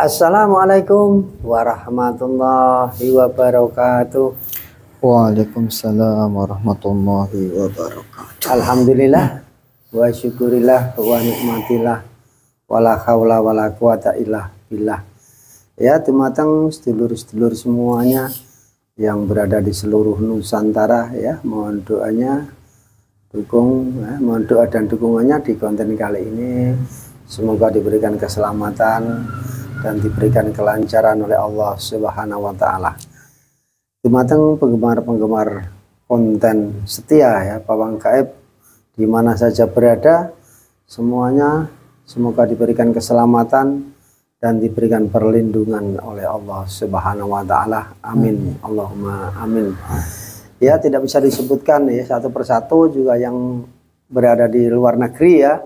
Assalamualaikum warahmatullahi wabarakatuh. Waalaikumsalam warahmatullahi wabarakatuh. Alhamdulillah wa syukurillah wa nikmatillah wala haula wala quwata illa billah. Ya, dumateng sedulur-sedulur semuanya yang berada di seluruh Nusantara, ya, mohon doanya, mohon doa dan dukungannya di konten kali ini. Semoga diberikan keselamatan dan diberikan kelancaran oleh Allah Subhanahu wa taala. Dumateng penggemar-penggemar konten setia, ya, Pawang Gaib di mana saja berada, semuanya semoga diberikan keselamatan dan diberikan perlindungan oleh Allah Subhanahu wa taala. Amin. Allahumma amin. Ya, tidak bisa disebutkan ya satu persatu juga yang berada di luar negeri, ya.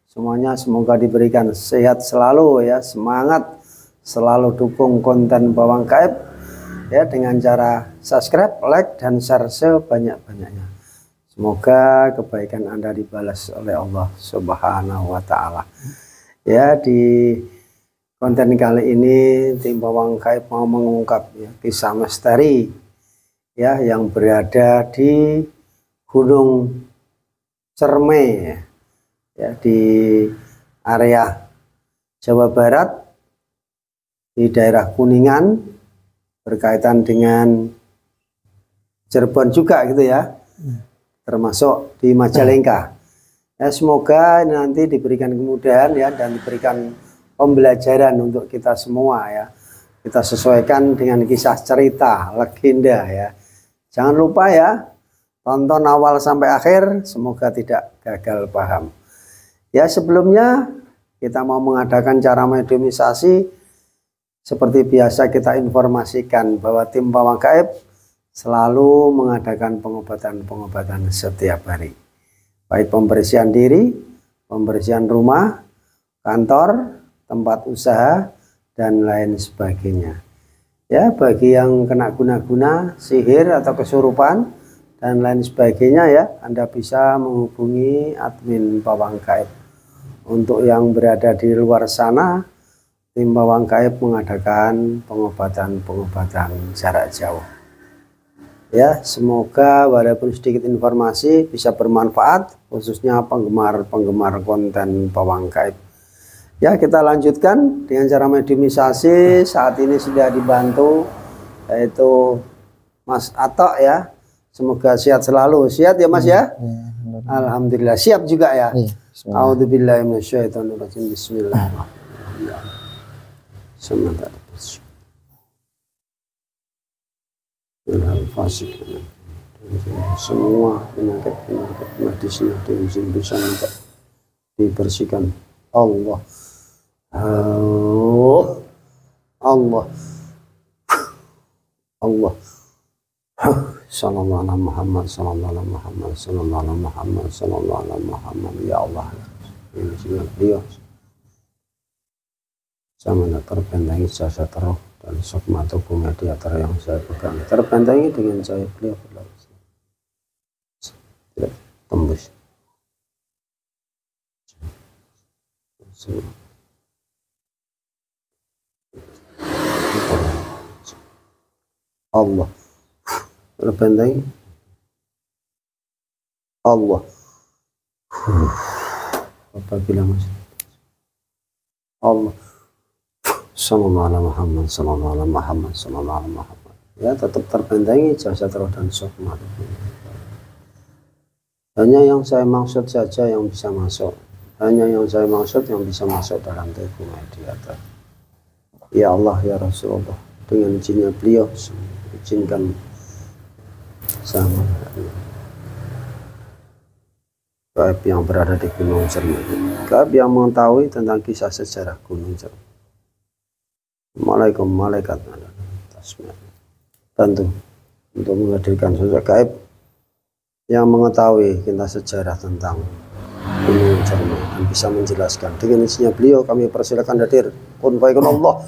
Semuanya semoga diberikan sehat selalu, ya, semangat selalu dukung konten Pawang Gaib, ya, dengan cara subscribe, like, dan share sebanyak-banyaknya. Semoga kebaikan Anda dibalas oleh Allah Subhanahu wa taala. Ya, di konten kali ini tim Pawang Gaib mau mengungkap, ya, kisah misteri, ya, yang berada di Gunung Cermai, ya, di area Jawa Barat, di daerah Kuningan, berkaitan dengan Cirebon juga gitu, ya, termasuk di Majalengka. Ya, semoga nanti diberikan kemudahan, ya, dan diberikan pembelajaran untuk kita semua, ya. Kita sesuaikan dengan kisah cerita legenda, ya. Jangan lupa, ya, tonton awal sampai akhir, semoga tidak gagal paham. Ya, sebelumnya kita mau mengadakan cara mediumisasi. Seperti biasa kita informasikan bahwa tim Pawang Gaib selalu mengadakan pengobatan-pengobatan setiap hari. Baik pembersihan diri, pembersihan rumah, kantor, tempat usaha, dan lain sebagainya. Ya, bagi yang kena guna-guna, sihir atau kesurupan, dan lain sebagainya, ya, Anda bisa menghubungi admin Pawang Gaib. Untuk yang berada di luar sana, tim Pawang Gaib mengadakan pengobatan jarak jauh. Ya, semoga walaupun sedikit informasi bisa bermanfaat, khususnya penggemar-penggemar konten Pawang Gaib. Ya, kita lanjutkan dengan cara mediumisasi. Saat ini sudah dibantu yaitu Mas Atok, ya. Semoga sehat selalu. Sehat, ya, Mas, ya? Alhamdulillah. Siap juga, ya? A'udzubillahi minasyaitonirrajim. Bismillahirrahmanirrahim. Sementara semua penyakit medisnya bisa dibersihkan. Allah sallallahu alaihi Muhammad, sallallahu alaihi Muhammad, sallallahu alaihi Muhammad, sallallahu alaihi Muhammad. Ya Allah, ini sudah beliau sama terbentengi jasa roh dan sukma tubuh mediator yang saya pegang, terbentengi dengan cahaya beliau tidak tembus. Allah terbentengi. Allah apabila masih Allah sallallahu alaihi Muhammad, sallallahu alaihi Muhammad, sallallahu alaihi Muhammad. Ya, tetap terbentengi jasa roh dan sukma. Hanya yang saya maksud saja yang bisa masuk. Hanya yang saya maksud yang bisa masuk dalam tubuh mediator. Ya Allah, ya Rasulullah, dengan izinnya beliau, izinkan sama Gaib yang berada di Gunung Cermai. Gaib yang mengetahui tentang kisah sejarah Gunung Cermai. Assalamualaikum malaikat bantu untuk menghadirkan sosok gaib yang mengetahui kisah sejarah tentang Gunung Cermai dan bisa menjelaskan. Dengan izinnya beliau kami persilakan hadir. Kun fayakun Allah.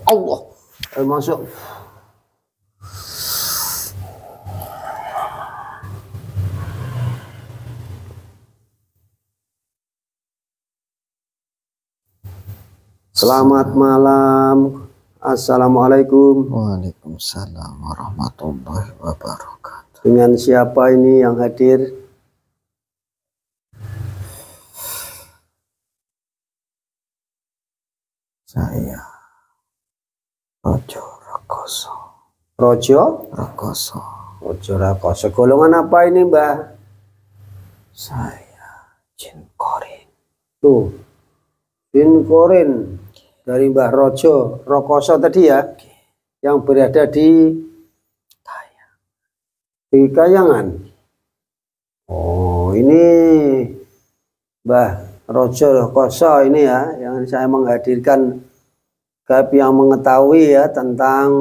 Allah. Masuk. Selamat malam. Assalamualaikum. Waalaikumsalam warahmatullahi wabarakatuh. Dengan siapa ini yang hadir? Saya Rojo Rekoso. Rojo? Rekoso. Rojo Rekoso. Golongan apa ini, Mbah? Saya Jin Korin. Tuh. Jin Korin. Dari Mbah Rojo Rekoso tadi ya. Yang berada di Kayangan. Oh, ini Mbah Rojo Rekoso ini ya, yang saya menghadirkan gaib yang mengetahui ya tentang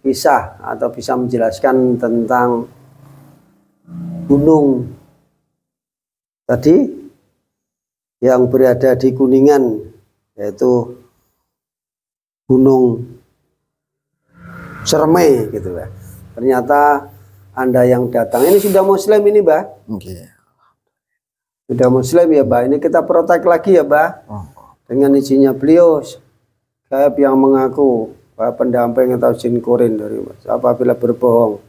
kisah atau bisa menjelaskan tentang gunung tadi yang berada di Kuningan, yaitu Gunung Cermai gitu ya. Ternyata Anda yang datang ini sudah Muslim ini, Mbah? Okay. Sudah Muslim ya, Mbah. Ini kita protek lagi ya, Mbah. Dengan izinnya beliau, gaib yang mengaku pendamping atau jin korin dari apabila berbohong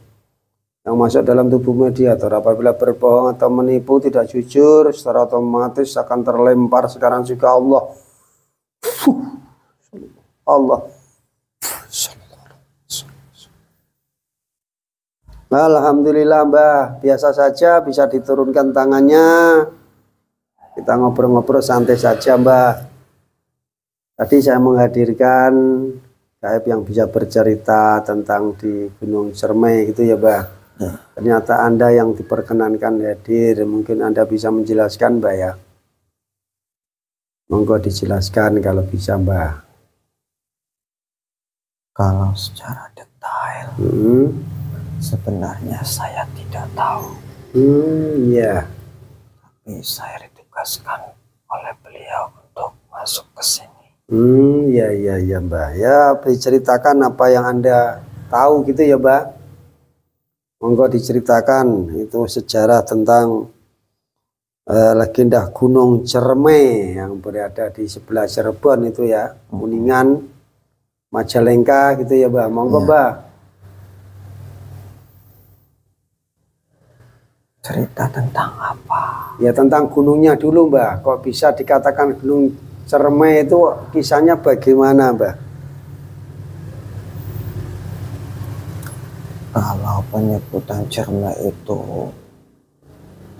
yang masuk dalam tubuh mediator, apabila berbohong atau menipu tidak jujur, secara otomatis akan terlempar sekarang juga Allah. Allah. Alhamdulillah, Mbah. Biasa saja bisa diturunkan tangannya. Kita ngobrol-ngobrol santai saja, Mbah. Tadi saya menghadirkan gaib yang bisa bercerita tentang di Gunung Cermai gitu ya, Mbah. Ternyata Anda yang diperkenankan hadir. Mungkin Anda bisa menjelaskan, Mbah ya. Monggo dijelaskan kalau bisa, Mbah. Kalau secara detail, sebenarnya saya tidak tahu. Iya. Tapi saya ditugaskan oleh beliau untuk masuk ke sini. Ya, Mbah. Ya, diceritakan apa yang Anda tahu gitu ya, Mbah. Monggo diceritakan itu sejarah tentang legenda Gunung Cermai yang berada di sebelah Cirebon itu ya, Kuningan, Majalengka gitu ya, Mbah. Monggo, Mbah. Cerita tentang apa? Ya tentang gunungnya dulu, Mbah. Kok bisa dikatakan Gunung Cermai itu kisahnya bagaimana, Mbah? Kalau penyebutan Cermai itu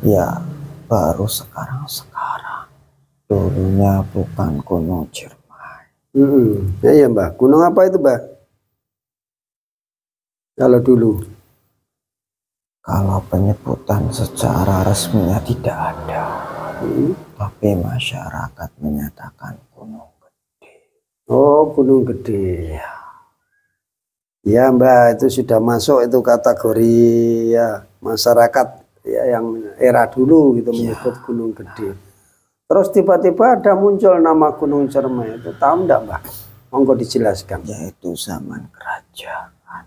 ya baru sekarang-sekarang. Dulunya bukan Gunung Cermai. Ya, Mbah. Gunung apa itu, Mbah? Kalau dulu. Kalau penyebutan secara resminya tidak ada, tapi masyarakat menyatakan Gunung Gede. Oh, Gunung Gede. Ya, Mbah, itu sudah masuk itu kategori ya masyarakat ya yang era dulu gitu menyebut Gunung Gede. Terus tiba-tiba ada muncul nama Gunung Cermai. Itu tahu enggak, Mbah? Monggo dijelaskan. Yaitu zaman kerajaan.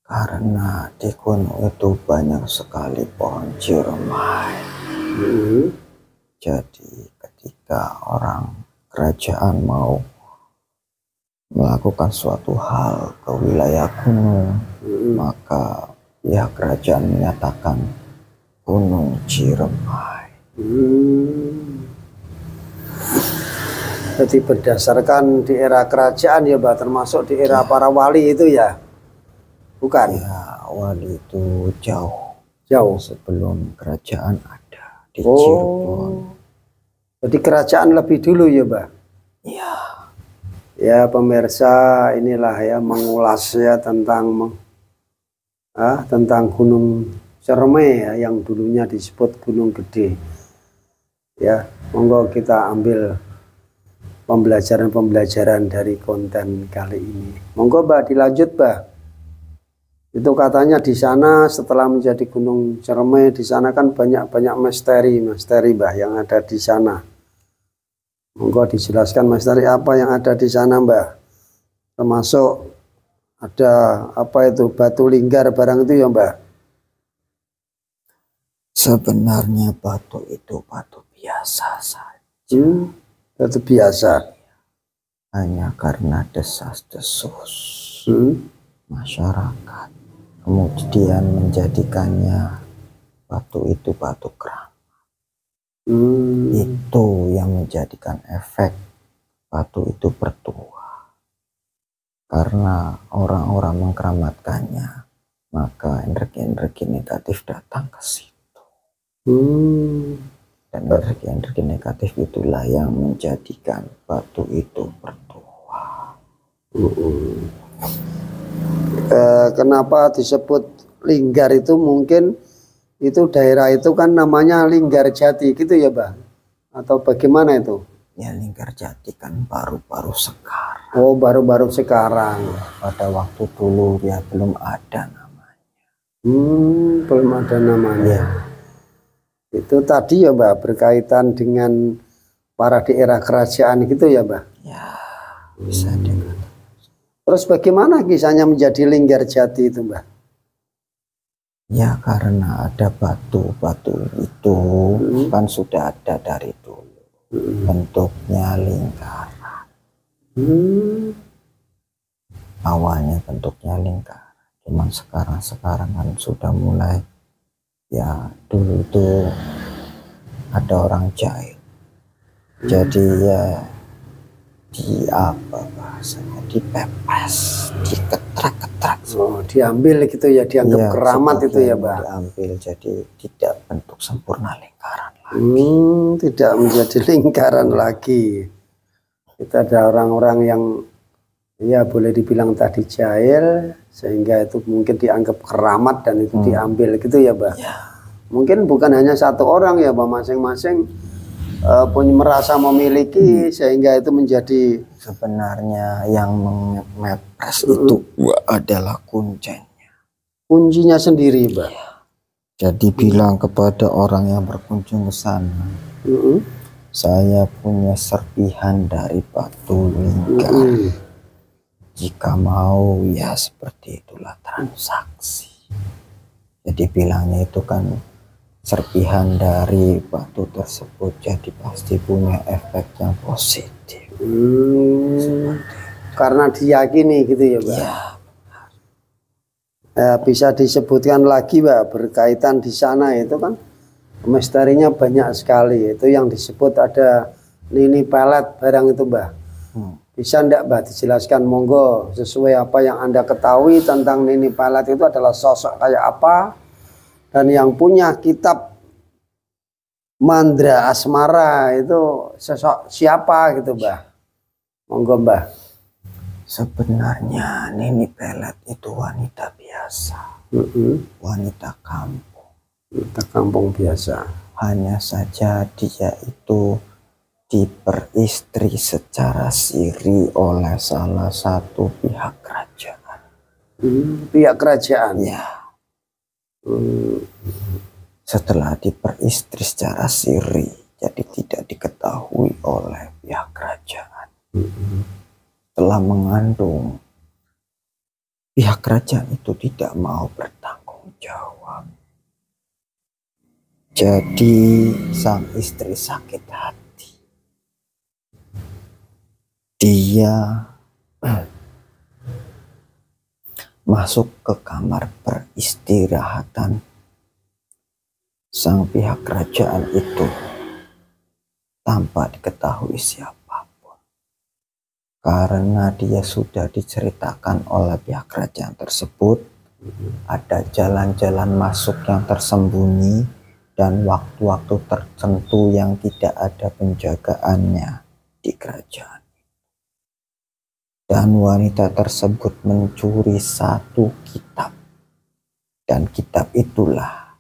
Karena di gunung itu banyak sekali pohon ciremai. Jadi ketika orang kerajaan mau melakukan suatu hal ke wilayah gunung, maka pihak kerajaan menyatakan Gunung Ciremai. Jadi berdasarkan di era kerajaan ya, Mbah, termasuk di era para wali itu ya? Bukan? Ya, wali itu Jauh sebelum kerajaan ada di Cirebon. Jadi kerajaan lebih dulu ya, Mbah? Iya. Ya, pemirsa, inilah ya mengulas ya tentang Gunung Cermai ya, yang dulunya disebut Gunung Gede. Ya, monggo kita ambil pembelajaran dari konten kali ini. Monggo, Mbah, dilanjut, Mbah. Itu katanya di sana setelah menjadi Gunung Cermai, di sana kan banyak misteri, Mbah, yang ada di sana. Monggo dijelaskan misteri apa yang ada di sana, Mbah. Termasuk ada apa itu batu linggar barang itu ya, Mbah. Sebenarnya batu itu batu biasa saja. Batu biasa. Hanya karena desas-desus masyarakat kemudian menjadikannya batu itu batu keramat. Itu yang menjadikan efek batu itu bertuah. Karena orang-orang mengkeramatkannya, maka energi-energi negatif datang ke situ. Dan energi-energi negatif itulah yang menjadikan batu itu bertuah. Kenapa disebut Linggar itu? Mungkin itu daerah itu kan namanya Linggarjati gitu ya Bang? Atau bagaimana itu? Ya, Linggarjati kan baru-baru sekarang. Oh, baru-baru sekarang. Pada waktu dulu ya belum ada namanya. Belum ada namanya. Ya. Itu tadi ya Mbak, berkaitan dengan para daerah kerajaan gitu ya Mbak? Ya, bisa dikatakan. Terus bagaimana kisahnya menjadi Linggarjati itu Mbak? Ya karena ada batu-batu itu kan sudah ada dari dulu. Bentuknya lingkaran. Awalnya bentuknya lingkaran. Cuman sekarang kan sudah mulai, ya dulu itu ada orang jahit. Jadi ya di apa bahasanya, dipepes, diketrak-ketrak. Oh, diambil gitu ya, dianggap ya, keramat itu ya Mbak? Diambil, jadi tidak bentuk sempurna lingkaran lagi. Tidak menjadi lingkaran lagi. Kita ada orang-orang yang ya boleh dibilang tadi jahil, sehingga itu mungkin dianggap keramat dan itu diambil gitu ya Mbak? Ya. Mungkin bukan hanya satu orang ya Mbak, masing-masing punya merasa memiliki sehingga itu menjadi. Sebenarnya yang mepres itu adalah kuncinya sendiri Mbak. Ya. Jadi bilang kepada orang yang berkunjung ke sana, saya punya serpihan dari batu lingkar. Jika mau ya seperti itulah transaksi. Jadi bilangnya itu kan serpihan dari batu tersebut, jadi pasti punya efek yang positif. Karena diyakini gitu ya Mbak? Ya, bisa disebutkan lagi Mbak, berkaitan di sana itu kan misterinya banyak sekali. Itu yang disebut ada nini pelet barang itu Mbak. Bisa enggak Mbak dijelaskan, monggo, sesuai apa yang Anda ketahui tentang nini pelet itu adalah sosok kayak apa, dan yang punya kitab Mandra Asmara itu sosok siapa gitu Mbak? Monggo Mbak. Sebenarnya Nini Pelet itu wanita biasa, wanita kampung. Wanita kampung biasa. Hanya saja dia itu diperistri secara siri oleh salah satu pihak kerajaan. Pihak kerajaan? Ya. Setelah diperistri secara siri, jadi tidak diketahui oleh pihak kerajaan. Setelah mengandung, pihak kerajaan itu tidak mau bertanggung jawab. Jadi sang istri sakit hati. Dia masuk ke kamar peristirahatan sang pihak kerajaan itu tanpa diketahui siapapun. Karena dia sudah diceritakan oleh pihak kerajaan tersebut, ada jalan-jalan masuk yang tersembunyi dan waktu-waktu tertentu yang tidak ada penjagaannya di kerajaan. Dan wanita tersebut mencuri satu kitab, dan kitab itulah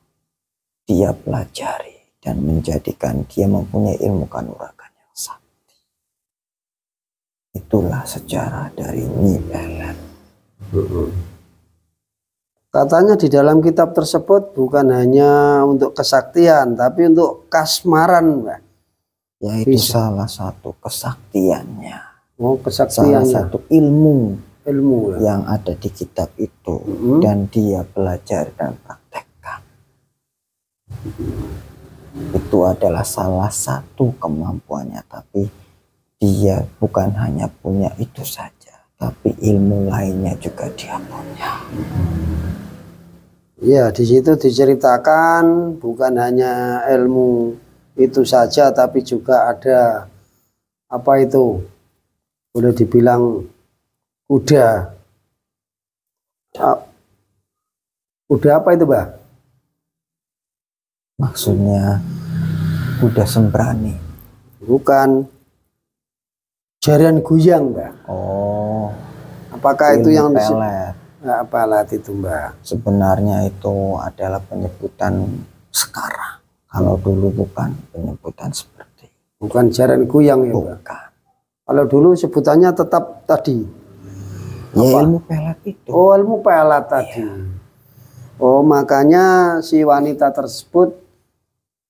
dia pelajari dan menjadikan dia mempunyai ilmu kanuragan yang sakti. Itulah sejarah dari Nini Pelet. Katanya di dalam kitab tersebut bukan hanya untuk kesaktian, tapi untuk kasmaran, Mbak. Yaitu salah satu kesaktiannya. Oh, kesaktiannya. Salah satu ilmu ya, yang ada di kitab itu, dan dia belajar dan praktekkan. itu adalah salah satu kemampuannya, tapi dia bukan hanya punya itu saja, tapi ilmu lainnya juga dia punya. Ya, di situ diceritakan bukan hanya ilmu itu saja, tapi juga ada apa itu, boleh dibilang kuda. Kuda apa itu, Mbak? Maksudnya kuda sembrani. Bukan, jarian guyang, Mbak. Oh, apakah itu yang pelet? Pelet itu, Mbak. Sebenarnya itu adalah penyebutan sekarang. Kalau dulu bukan penyebutan seperti itu. Bukan jarian guyang ya, Mbak? Bukan. Kalau dulu sebutannya tetap tadi. Ya, ilmu pelet itu. Oh, ilmu pelet tadi. Iya. Oh, makanya si wanita tersebut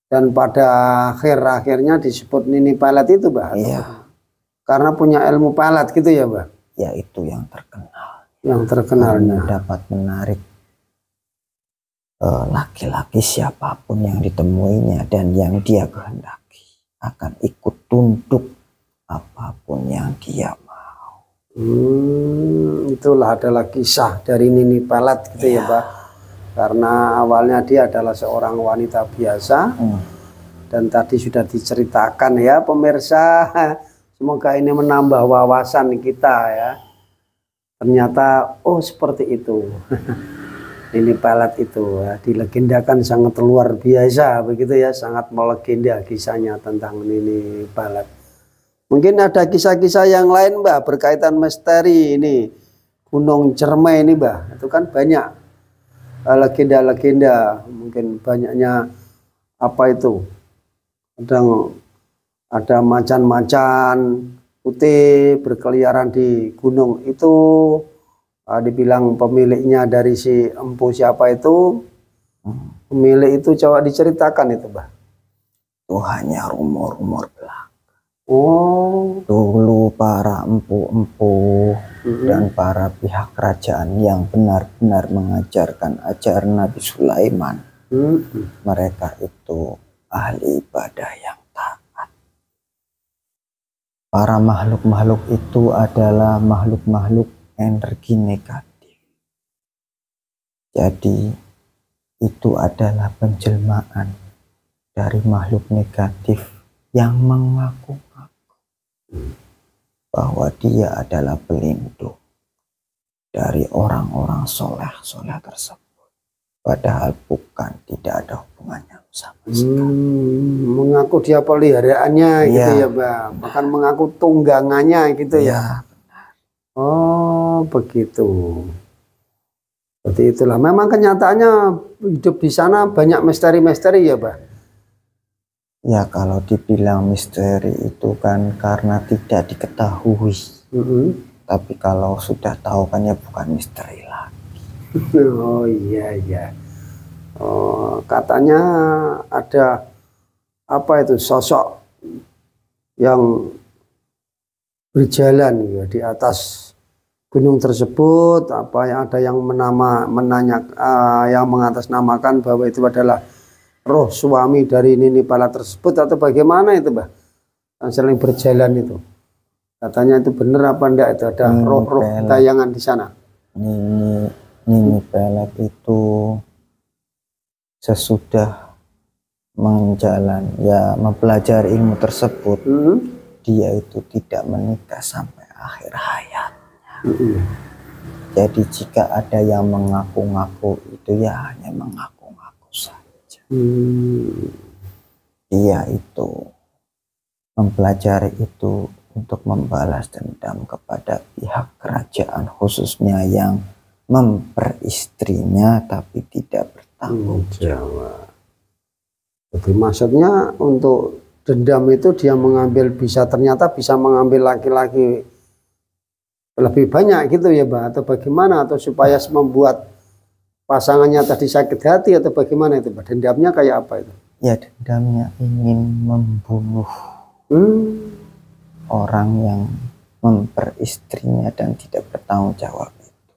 dan pada akhirnya disebut Nini Pelet itu, Mbak? Iya. Karena punya ilmu pelet gitu ya, Mbak? Ya, itu yang terkenal. Yang terkenalnya. Karena dapat menarik laki-laki siapapun yang ditemuinya dan yang dia kehendaki akan ikut tunduk apapun yang dia mau. Itulah adalah kisah dari Nini Pelet gitu ya, Mbak. Karena awalnya dia adalah seorang wanita biasa. Dan tadi sudah diceritakan ya pemirsa. Semoga ini menambah wawasan kita ya. Ternyata oh seperti itu. Nini Pelet itu ya, dilegendakan sangat luar biasa begitu ya, sangat melegenda kisahnya tentang Nini Pelet. Mungkin ada kisah-kisah yang lain, Mbak, berkaitan misteri ini Gunung Ciremai ini, Mbak. Itu kan banyak legenda-legenda, mungkin banyaknya apa itu? Ada macan-macan putih berkeliaran di gunung itu, dibilang pemiliknya dari si empu siapa itu, pemilik itu coba diceritakan itu, Mbak. Itu hanya rumor-rumor belaka. Oh, dulu para empu-empu dan para pihak kerajaan yang benar-benar mengajarkan ajaran Nabi Sulaiman, mereka itu ahli ibadah yang taat. Para makhluk-makhluk itu adalah makhluk-makhluk energi negatif. Jadi itu adalah penjelmaan dari makhluk negatif yang mengaku bahwa dia adalah pelindung dari orang-orang soleh-soleh tersebut. Padahal bukan, tidak ada hubungannya sama sekali. Mengaku dia peliharaannya gitu ya, Mbak. Bahkan mengaku tunggangannya gitu ya. Benar. Oh, begitu. Seperti itulah. Memang kenyataannya hidup di sana banyak misteri-misteri ya, Mbak. Ya, kalau dibilang misteri itu kan karena tidak diketahui. Tapi kalau sudah tahu kan ya bukan misteri lagi. Oh iya iya. Oh, katanya ada apa itu sosok yang berjalan ya di atas gunung tersebut. Apa yang ada yang yang mengatasnamakan bahwa itu adalah roh suami dari Nini Pelet tersebut atau bagaimana itu, Mbak? Yang sering berjalan itu. Katanya itu benar apa enggak itu ada roh-roh tayangan di sana? Nini Pelet itu sesudah mempelajari ilmu tersebut, dia itu tidak menikah sampai akhir hayatnya. Jadi jika ada yang mengaku-ngaku itu ya hanya mengaku-ngaku saja. Dia itu mempelajari itu untuk membalas dendam kepada pihak kerajaan, khususnya yang memperistrinya tapi tidak bertanggung jawab. Jadi maksudnya untuk dendam itu dia ternyata bisa mengambil laki-laki lebih banyak gitu ya, Mbak, atau bagaimana, atau supaya membuat pasangannya tadi sakit hati atau bagaimana itu, Mbak? Dendamnya kayak apa itu? Ya, dendamnya ingin membunuh orang yang memperistrinya dan tidak bertanggung jawab itu.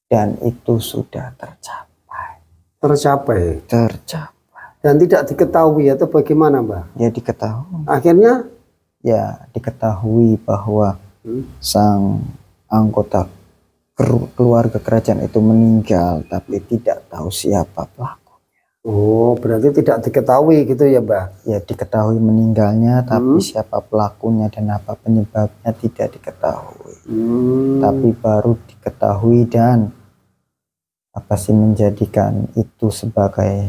Dan itu sudah tercapai. Tercapai. dan tidak diketahui atau bagaimana, Mbah? Ya diketahui. Akhirnya ya diketahui bahwa sang anggota keluarga kerajaan itu meninggal, tapi tidak tahu siapa pelaku. Oh, berarti tidak diketahui gitu ya, Mbah? Ya diketahui meninggalnya, tapi siapa pelakunya dan apa penyebabnya tidak diketahui. Tapi baru diketahui dan apa sih menjadikan itu sebagai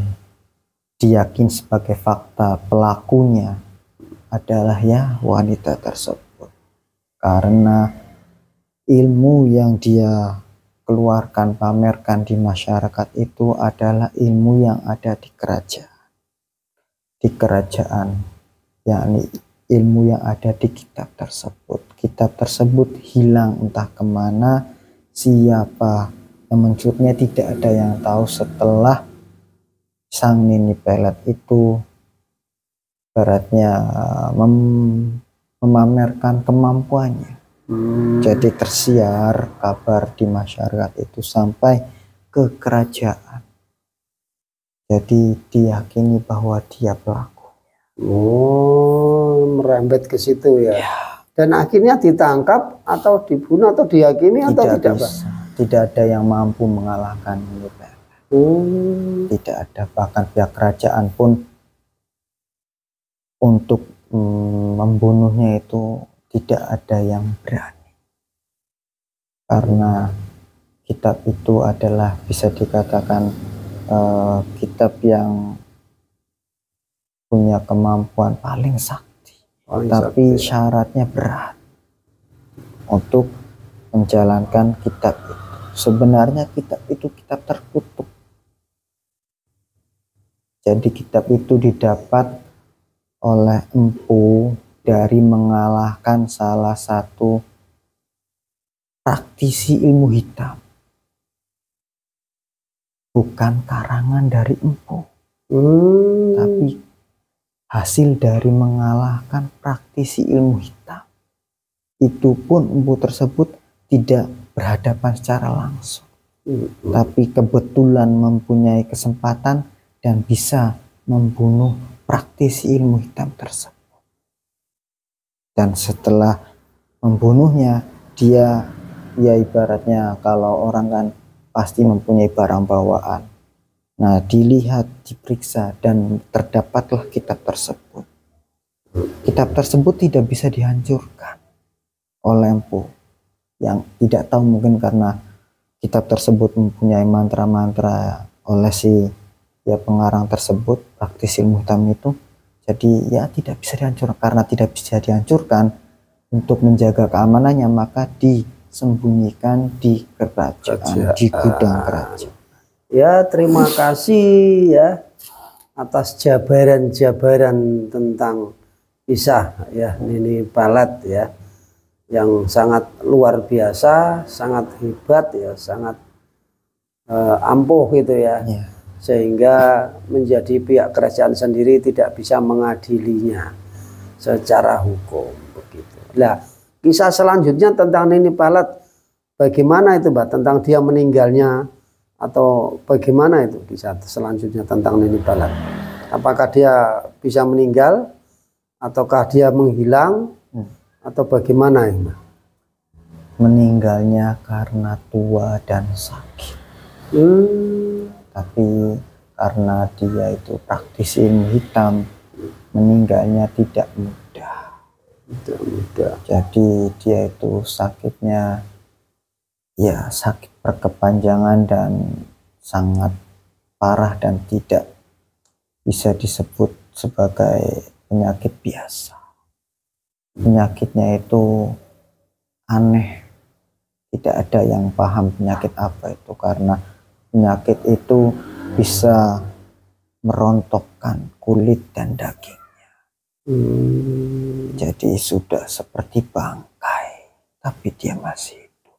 diyakin sebagai fakta pelakunya adalah ya wanita tersebut, karena ilmu yang dia keluarkan, pamerkan di masyarakat itu adalah ilmu yang ada di kerajaan, yakni ilmu yang ada di kitab tersebut. Kitab tersebut hilang entah kemana, siapa yang mencurinya tidak ada yang tahu setelah sang Nini Pelet itu beratnya memamerkan kemampuannya. Jadi tersiar kabar di masyarakat itu sampai ke kerajaan. Jadi diyakini bahwa dia pelaku. Oh, merembet ke situ ya. Dan akhirnya ditangkap atau dibunuh atau dihakimi atau tidak, Pak? Tidak ada yang mampu mengalahkan Nini Pelet. Tidak ada, bahkan pihak kerajaan pun untuk membunuhnya itu tidak ada yang berani, karena kitab itu adalah bisa dikatakan kitab yang punya kemampuan paling sakti, tapi syaratnya berat untuk menjalankan kitab itu. Sebenarnya kitab itu kitab tertutup, jadi kitab itu didapat oleh empu dari mengalahkan salah satu praktisi ilmu hitam, bukan karangan dari empu, tapi hasil dari mengalahkan praktisi ilmu hitam. Itu pun empu tersebut tidak berhadapan secara langsung, tapi kebetulan mempunyai kesempatan dan bisa membunuh praktisi ilmu hitam tersebut. Dan setelah membunuhnya, dia ya ibaratnya kalau orang kan pasti mempunyai barang bawaan. Nah, dilihat, diperiksa, dan terdapatlah kitab tersebut. Kitab tersebut tidak bisa dihancurkan oleh empu yang tidak tahu, mungkin karena kitab tersebut mempunyai mantra-mantra oleh si ya pengarang tersebut, praktisi ilmu hitam itu. Jadi ya tidak bisa dihancurkan. Karena tidak bisa dihancurkan, untuk menjaga keamanannya maka disembunyikan di kerajaan, di gudang kerajaan. Ya, terima kasih ya atas jabaran-jabaran tentang kisah ya Nini Pelet ya, yang sangat luar biasa, sangat hebat ya, sangat ampuh gitu ya. Sehingga menjadi pihak kerajaan sendiri tidak bisa mengadilinya secara hukum begitu. Nah, kisah selanjutnya tentang Nini Pelet bagaimana itu, Mbak? Tentang dia meninggalnya atau bagaimana itu kisah selanjutnya tentang Nini Pelet? Apakah dia bisa meninggal ataukah dia menghilang atau bagaimana ya, Mbak? Meninggalnya karena tua dan sakit. Tapi karena dia itu praktisi ilmu hitam, meninggalnya tidak mudah. Jadi dia itu sakitnya ya sakit berkepanjangan dan sangat parah dan tidak bisa disebut sebagai penyakit biasa. Penyakitnya itu aneh, tidak ada yang paham penyakit apa itu, karena penyakit itu bisa merontokkan kulit dan dagingnya. Jadi sudah seperti bangkai, tapi dia masih hidup.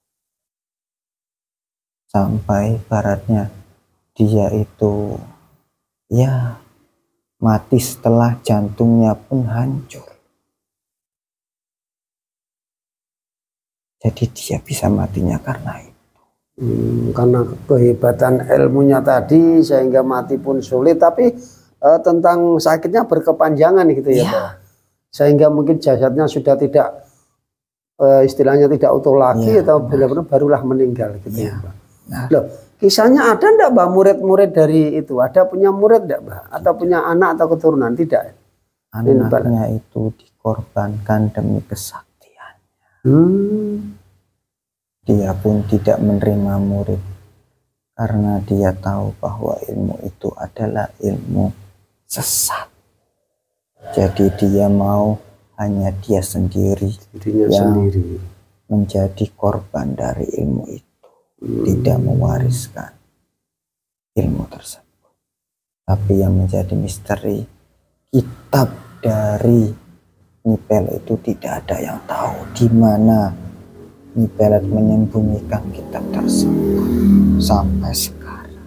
Sampai baratnya dia itu ya mati setelah jantungnya pun hancur. Jadi dia bisa matinya karena itu. Karena kehebatan ilmunya tadi sehingga mati pun sulit. Tapi tentang sakitnya berkepanjangan gitu ya, Pak. Sehingga mungkin jasadnya sudah tidak istilahnya tidak utuh lagi atau benar-benar barulah meninggal gitu ya, Pak. Nah. Loh, kisahnya ada enggak, Mbak, murid-murid dari itu? Ada punya murid enggak, Mbak? Atau punya anak atau keturunan? Tidak. Anaknya itu dikorbankan demi kesaktiannya. Dia pun tidak menerima murid karena dia tahu bahwa ilmu itu adalah ilmu sesat. Jadi dia mau hanya dia sendiri yang menjadi korban dari ilmu itu, tidak mewariskan ilmu tersebut. Tapi yang menjadi misteri, kitab dari Nyi itu tidak ada yang tahu di mana Nyi menyembunyikan kitab tersebut sampai sekarang.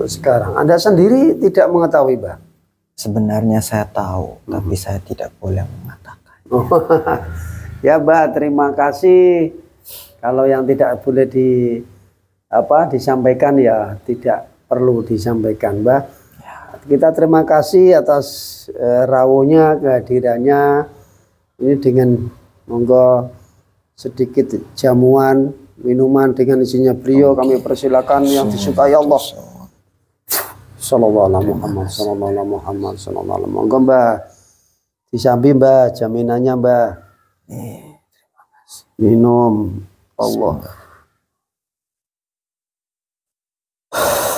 Sekarang Anda sendiri tidak mengetahui, Mbak? Sebenarnya saya tahu, tapi saya tidak boleh mengatakan. Ya, Mbak, terima kasih. Kalau yang tidak boleh disampaikan ya tidak perlu disampaikan, Mbak. Ya. Kita terima kasih atas rawuhnya, kehadirannya. Ini dengan monggo sedikit jamuan, minuman dengan isinya beliau kami persilakan yang disukai Allah. Sallallahu alaihi Muhammad, sallallahu alaihi Muhammad, sallallahu alaihi. Monggo, Mbak. Disambi, Mbak, jaminannya, Mbak. Terima kasih. Minum Allah.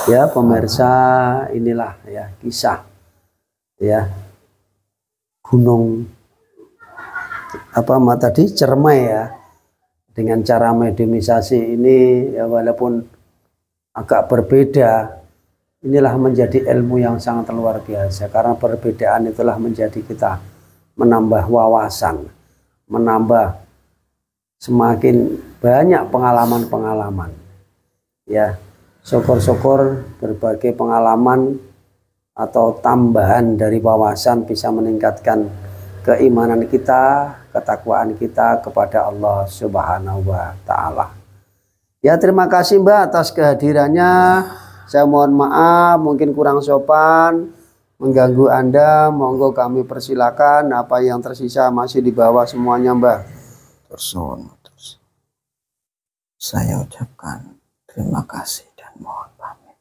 Ya, pemirsa, inilah ya kisah ya gunung tadi Cermai ya, dengan cara mediumisasi ini ya, walaupun agak berbeda, inilah menjadi ilmu yang sangat luar biasa, karena perbedaan itulah menjadi kita menambah wawasan, menambah semakin banyak pengalaman-pengalaman ya. Syukur-syukur berbagai pengalaman atau tambahan dari wawasan bisa meningkatkan keimanan kita, ketakwaan kita kepada Allah Subhanahu wa Ta'ala. Ya, terima kasih, Mbak, atas kehadirannya. Saya mohon maaf mungkin kurang sopan mengganggu Anda. Monggo kami persilakan, apa yang tersisa masih di bawah semuanya, Mbak. Terus saya ucapkan terima kasih dan mohon pamit.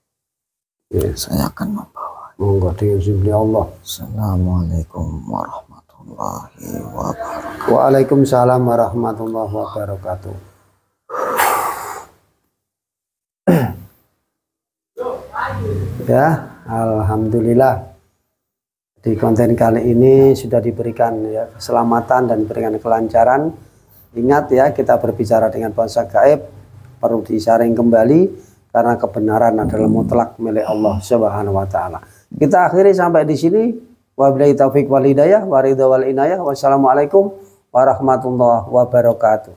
Saya akan membawa. Monggo dengan izin Allah. Assalamualaikum warahmatullahi wabarakatuh. Waalaikumsalam warahmatullahi wabarakatuh. Ya, alhamdulillah. Di konten kali ini sudah diberikan ya keselamatan dan diberikan kelancaran. Ingat ya, kita berbicara dengan bahasa gaib perlu disaring kembali karena kebenaran adalah mutlak milik Allah Subhanahu wa Ta'ala. Kita akhiri sampai di sini. Wabillahi taufiq wal hidayah, waridha wal inayah. Wassalamualaikum warahmatullahi wabarakatuh.